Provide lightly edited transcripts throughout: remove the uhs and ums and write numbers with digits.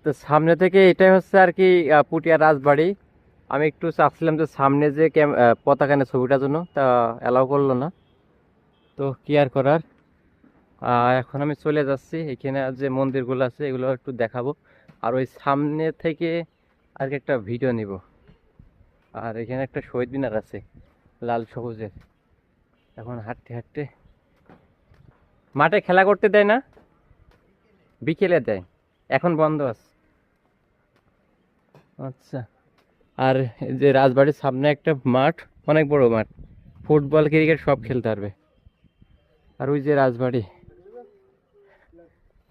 তো সামনে থেকে এটাই হচ্ছে আর কি পুটিয়া রাজবাড়ি। আমি একটু চাচ্ছিলাম যে সামনে যে পতাকা নিয়ে ছবিটার জন্য, তা অ্যালাউ করলো না। তো কি আর করার। এখন আমি চলে যাচ্ছি, এখানে যে মন্দিরগুলো আছে এগুলো একটু দেখাবো, আর ওই সামনে থেকে আর কি একটা ভিডিও নিব। আর এখানে একটা শহীদ মিনার আছে লাল সবুজের। এখন হাঁটতে হাঁটতে, মাঠে খেলা করতে দেয় না, বিকেলে দেয়, এখন বন্ধ আছে। আচ্ছা। আর এই যে রাজবাড়ির সামনে একটা মাঠ, অনেক বড় মাঠ, ফুটবল ক্রিকেট সব খেলতে পারবে। আর ওই যে রাজবাড়ি,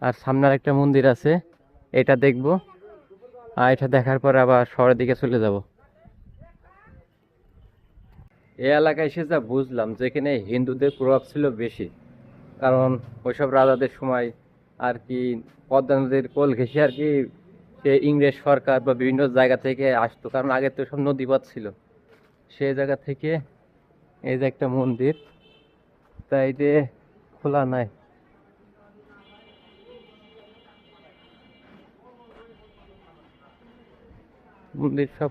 আর সামনে আর একটা মন্দির আছে, এটা দেখবো। আর এটা দেখার পর আবার শহরের দিকে চলে যাব। এই এলাকায় এসে যা বুঝলাম যে এখানে হিন্দুদের প্রভাব ছিল বেশি, কারণ ওইসব রাজাদের সময় আর কি পদ্মা নদীর কোল ঘেঁষে আর কি সে ইংরেজ সরকার বা বিভিন্ন জায়গা থেকে আসতো, কারণ আগে তো সব নদীপথ ছিল। সেই জায়গা থেকে এই যে একটা মন্দির, তাই যে খোলা নাই। মন্দির সব,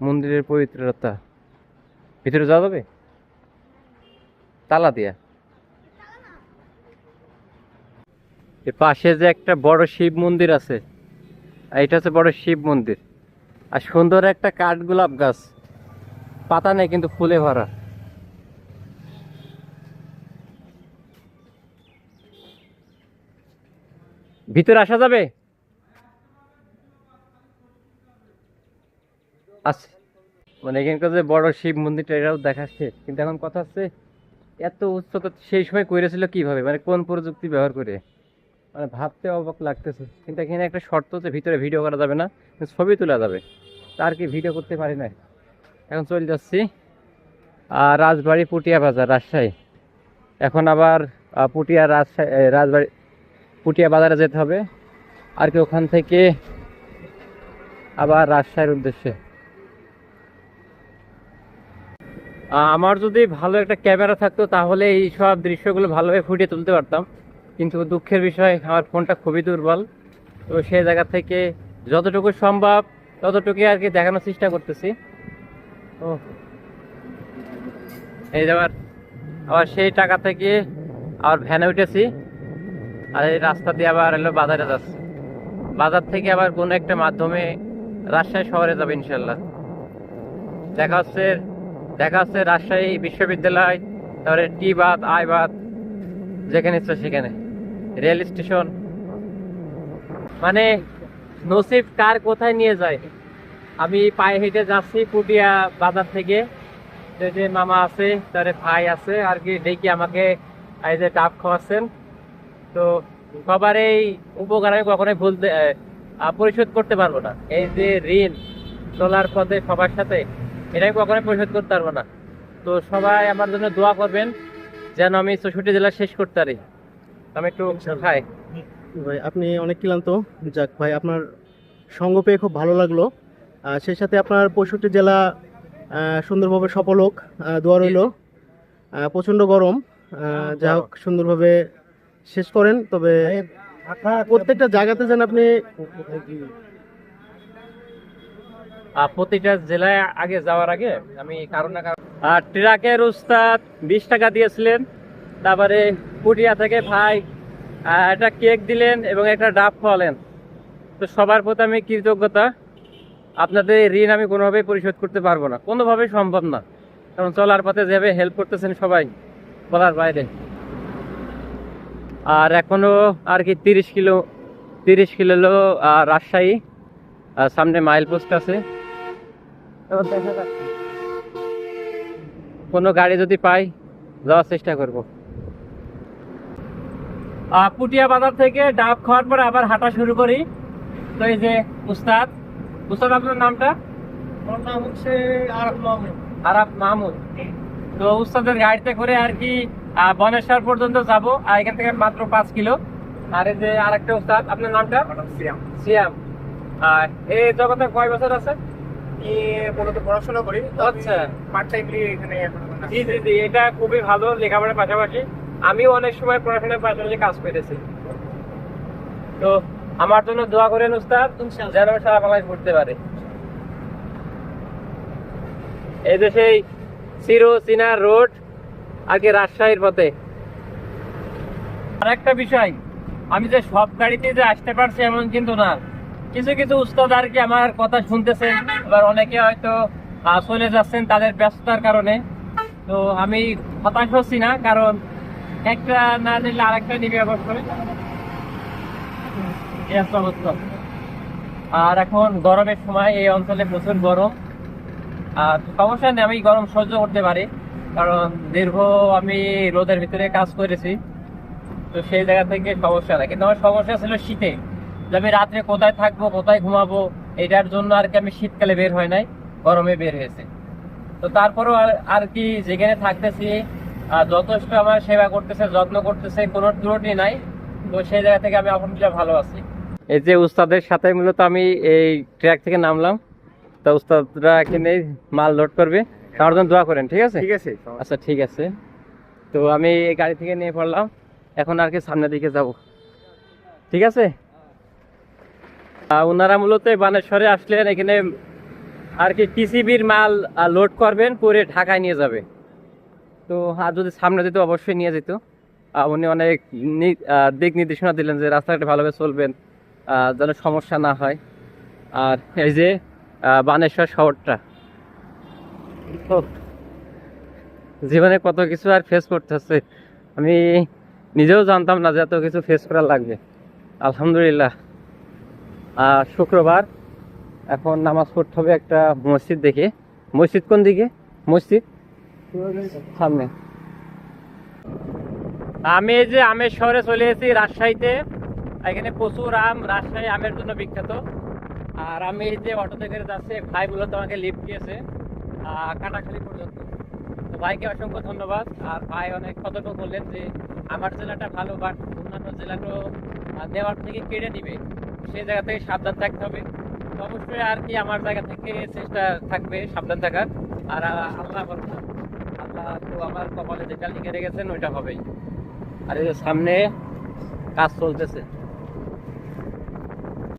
মন্দিরের পবিত্রতা। ভিতরে যাওয়া যাবে তালা দিয়া। এর পাশে যে একটা বড় শিব মন্দির আছে, আর এটা হচ্ছে বড় শিব মন্দির। আর সুন্দর একটা কাঠগোলাপ গাছ, পাতা নেই কিন্তু ফুলে ভরা। ভিতরে আসা যাবে? আচ্ছা। মানে এখানকার যে বড় শিব মন্দিরটা এটাও দেখাচ্ছে, কিন্তু এখন কথা হচ্ছে এত উচ্চতা সেই সময় করেছিল কিভাবে, মানে কোন প্রযুক্তি ব্যবহার করে, মানে ভাবতে অবাক লাগতেছে। কিন্তু এখানে একটা শর্ত হচ্ছে, ভিতরে ভিডিও করা যাবে না, কিন্তু ছবি তোলা যাবে। তার কি ভিডিও করতে পারি না। এখন চলে যাচ্ছি রাজবাড়ি পুটিয়া বাজার, রাজশাহী। এখন আবার পুটিয়া রাজশাহী রাজবাড়ি পুটিয়া বাজারে যেতে হবে, আর কি ওখান থেকে আবার রাজশাহীর উদ্দেশ্যে। আমার যদি ভালো একটা ক্যামেরা থাকতো তাহলে এই সব দৃশ্যগুলো ভালোভাবে ফুটিয়ে তুলতে পারতাম, কিন্তু দুঃখের বিষয় আমার ফোনটা খুবই দুর্বল। তো সেই জায়গা থেকে যতটুকু সম্ভব ততটুকুই আর কি দেখানোর চেষ্টা করতেছি। ও, এই যে আবার আবার সেই টাকা থেকে আবার ভ্যানে উঠেছি, আর এই রাস্তা দিয়ে আবার এলো বাজারে যাচ্ছে। বাজার থেকে আবার কোনো একটা মাধ্যমে রাজশাহী শহরে যাবে ইনশাল্লাহ। দেখা হচ্ছে, দেখা হচ্ছে রাজশাহী বিশ্ববিদ্যালয়, তারপরে টি বাদ আই বাদ, যেখানে ইচ্ছা সেখানে, রেল স্টেশন। মানে নসিব কার কোথায় নিয়ে যায়। আমি পায়ে হেঁটে যাচ্ছি পুটিয়া বাজার থেকে, যে মামা আছে, তার ভাই আছে আর কি, দেখি আমাকে এই যে ডাব খাওয়াচ্ছেন। তো সবার এই উপকার আমি কখনোই ভুলতে পরিশোধ করতে পারবো না। এই যে ঋণ চলার পথে সবার সাথে, এটা আমি কখনোই পরিশোধ করতে পারবো না। তো সবাই আমার জন্য দোয়া করবেন যেন আমি 64 জেলা শেষ করতে পারি। আমি একটু খাই। ভাই আপনি অনেক ক্লান্ত, যাক ভাই আপনার সঙ্গ পেয়ে খুব ভালো লাগলো। সেই সাথে আপনার 65 জেলা সুন্দরভাবে সফল হোক, দোয়া রইল। প্রচণ্ড গরম, যা হোক সুন্দরভাবে শেষ করেন। তবে প্রত্যেকটা জায়গাতে যেন আপনি প্রতিটা জেলায় আগে যাওয়ার আগে আমি কারণ না কারণ, আর ট্রাকের উস্তাদ 20 টাকা দিয়েছিলেন, তারপরে পুটিয়া থেকে ভাই একটা কেক দিলেন এবং একটা ডাব খাওয়ালেন। তো সবার প্রতি আমি কৃতজ্ঞতা। আপনাদের এই ঋণ আমি কোনোভাবেই পরিশোধ করতে পারবো না, কোনোভাবেই সম্ভব না, কারণ চলার পথে যেভাবে হেল্প করতেছেন সবাই বলার বাইরে। আর এখনো আর কি 30 কিলো হলো রাজশাহী, সামনে মাইল পোস্ট আছে। এবার দেখা যাক, কোনো গাড়ি যদি পাই যাওয়ার চেষ্টা করব। পুটিয়া বাজার থেকে ডাব খাওয়ার পরে আবার হাঁটা শুরু করি। তো এই যে উস্তাদ, উস্তাদ আপনার নামটা? আমার নাম হচ্ছে আরাফ মাহমুদ। আরাফ মাহমুদ। তো উস্তাদের গাড়িতে করে আর কি বনেশ্বর পর্যন্ত যাব, আর এখান থেকে মাত্র 5 কিলো। আর এই যে আরেকটা উস্তাদ, আপনার নামটা? সিয়াম। সিয়াম। এই জগতে কয় বছর আছে? মূলত পড়াশোনা করি। আচ্ছা, পার্ট টাইমলি এখানে এখন জি জি জি, এটা খুবই ভালো, লেখাপড়ার পাশাপাশি। আমিও অনেক সময় পড়াশোনার পাশাপাশি কাজ করেছি। তো আমার জন্য দোয়া করেন উস্তাদ, যেন সারা বাংলাদেশ ঘুরতে পারে। এই যে সেই চিরচেনা রোড আর কি রাজশাহীর পথে। আর একটা বিষয়, আমি যে সব গাড়িতে যে আসতে পারছি এমন কিন্তু না, কিছু কিছু উস্তাদ আর কি আমার কথা শুনতেছেন, এবার অনেকে হয়তো চলে যাচ্ছেন তাদের ব্যস্ততার কারণে। তো আমি হতাশ হচ্ছি না, কারণ একটা না নিলে আরেকটা নিবে অবশ্যই। এই একটা অবস্থা। আর এখন গরমের সময় এই অঞ্চলে প্রচুর গরম, আর সমস্যা নেই, আমি গরম সহ্য করতে পারি, কারণ দীর্ঘ আমি রোদের ভিতরে কাজ করেছি। তো সেই জায়গা থেকে সমস্যা না, কিন্তু আমার সমস্যা ছিল শীতে, যে আমি রাত্রে কোথায় থাকবো, কোথায় ঘুমাবো, এটার জন্য আর কি আমি শীতকালে বের হয় নাই, গরমে বের হয়েছে। তো তারপরেও আর কি যেখানে থাকতেছি যথেষ্ট আমার সেবা করতেছে, যত্ন করতেছে, কোনো ত্রুটি নাই। তো সেই জায়গা থেকে আমি আলহামদুলিল্লাহ ভালো আছি। এই যে উস্তাদের সাথে মূলত আমি এই ট্র্যাক থেকে নামলাম, তা উস্তাদরা এখানে মাল লোড করবে, তার জন্য দোয়া করেন, ঠিক আছে? ঠিক আছে। আচ্ছা ঠিক আছে। তো আমি এই গাড়ি থেকে নিয়ে পড়লাম, এখন আর কি সামনের দিকে যাব, ঠিক আছে? ওনারা মূলত বানেশ্বরে আসলেন, এখানে আর কি টিসিবির মাল লোড করবেন, করে ঢাকায় নিয়ে যাবে। তো আর যদি সামনে যেত অবশ্যই নিয়ে যেত। উনি অনেক দিক নির্দেশনা দিলেন যে রাস্তাঘাটে ভালোভাবে চলবেন, যেন সমস্যা না হয়। আর এই যে বানেশ্বর শহরটা, জীবনে কত কিছু আর ফেস করতে হচ্ছে, আমি নিজেও জানতাম না যে এত কিছু ফেস করা লাগবে। আলহামদুলিল্লাহ। শুক্রবার, এখন নামাজ পড়তে হবে একটা মসজিদ দেখে। মসজিদ কোন দিকে? মসজিদ সামনে। আমি এই যে আমের শহরে চলে এসেছি, রাজশাহীতে। এখানে প্রচুর আম, রাজশাহী আমের জন্য বিখ্যাত। আর আমি এই যে অটোতে করে যাচ্ছি, ভাই মূলত আমাকে লিফট দিয়েছে কাটাখালী পর্যন্ত। তো ভাইকে অসংখ্য ধন্যবাদ। আর ভাই অনেক সতর্ক করলেন যে আমার জেলাটা ভালো, বাট অন্যান্য জেলাটাও নেওয়ার থেকে কেড়ে নিবে, সেই জায়গা থেকে সাবধান থাকতে হবে। তো অবশ্যই আর কি আমার জায়গা থেকে চেষ্টা থাকবে সাবধান থাকার। আর আল্লাহ ভরসা, আল্লাহ তো আমার কপালে যেটা লিখে রেখেছেন ওইটা হবেই। আর এই যে সামনে কাজ চলতেছে।